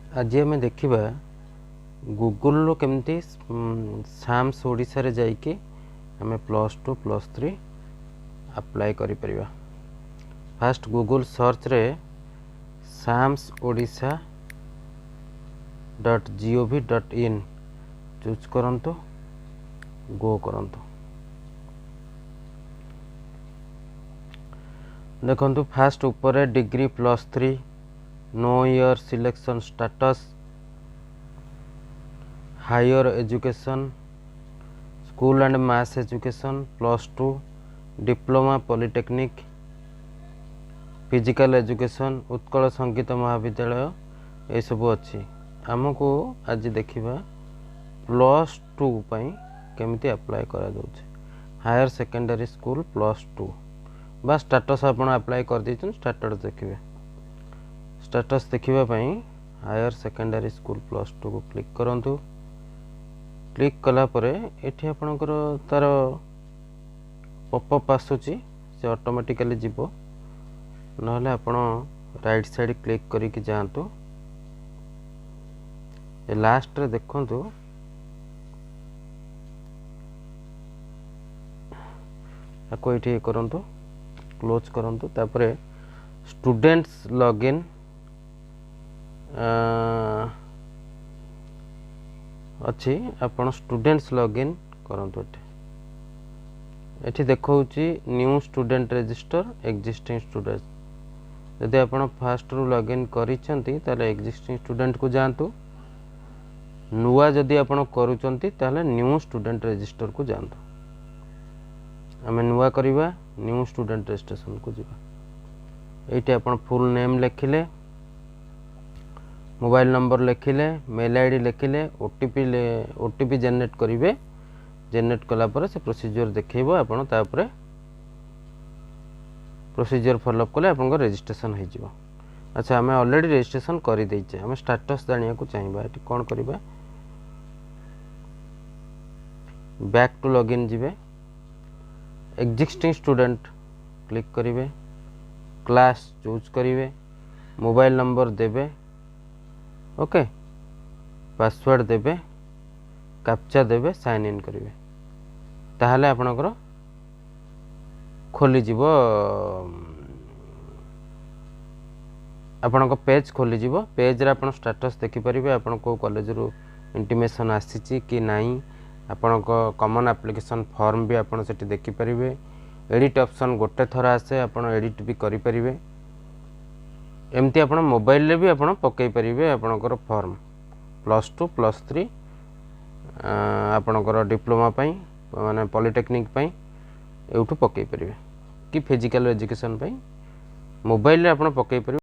आज आम देखा गूगल केमती साम्स ओडिशा रे जाइके आम +2 +3 अप्लाई करि परिबा। फास्ट गूगल सर्च रे samsodisha.gov.in चूज करंतु, गो करंतु। देखंतु फास्ट ऊपर डिग्री +3 नो year selection status higher education school and mass education +2 diploma polytechnic physical education Utkal Sangeet Mahavidyalaya ये सब अच्छी। आमको आज देखा +2 पई केमिति अप्लाई करा जाउछे। हायर सेकेंडरी स्कूल +2 बा स्टेटस आप अप्लाई कर दीचन। स्टेटस देखिए, स्टेटस देखिबा पई हायर सेकेंडरी स्कूल +2 को क्लिक करंतु। क्लिक कला परे एठी आपनकर तार पॉपअप आसुची, से ऑटोमेटिकली जीवो। नहले आपण राइट साइड क्लिक करी कि जांतु। ए लास्ट रे देखंतु आको एठी करंतु, क्लोज करंतु। तापरे स्टूडेंट्स लॉगिन अच्छी, आपण स्टूडेंट्स लॉगिन करंतु। एठी देखौची new student register existing student. यदि आपण फास्ट रु लॉगिन करिसंती ताले एक्जिस्टिंग स्टूडेंट को जांतु। नुवा जदि आपण करूचंती ताले न्यू स्टूडेंट रजिस्टर को जांतु। आमे नुआ करिबा, न्यू स्टूडेंट रजिस्ट्रेशन को जीवा। एठी आपण फुल नेम लिखिले, मोबाइल नंबर लिखिले, मेल आईडी लिखिले, ओटीपी जनरेट करिवे। जनरेट कला पर से प्रोसीजर देखैबो। आपण तापरे प्रोसीजर फॉलोअप कले आपण रजिस्ट्रेशन हो जिवो। अच्छा, आमे ऑलरेडी रजिस्ट्रेशन करि दैछे। आमे स्टेटस जानिया को चाहिबा। एठी कोन करिबा, बैक टू लॉगिन जिवे, एक्जिस्टिंग स्टूडेंट क्लिक करिवे, क्लास चूज करिवे, मोबाइल नंबर देबे, ओके, पासवर्ड देबे, कैप्चा देबे, साइन इन करिवे। ताहले आपनकर खोली जीवो, आपनकर पेज खोली जीवो। पेज रे आपन स्टेटस देखि परिबे, आपन को कॉलेज रु इंटीमेशन आसीची कि नाही। आपण कॉमन एप्लिकेशन फॉर्म भी आपण सेठी देखि परिबे। एडिट ऑप्शन गोटे थर आसे, आपण एडिट भी करि परिबे। एमती आपण मोबाइल रे भी आपण पकई परिबे। आपणकर फॉर्म +2 +3 आपणकर डिप्लोमा पई माने पॉलिटेक्निक पई एउठु पकई परिबे कि फिजिकल एजुकेशन पई मोबाइल रे आपण पकई परिबे।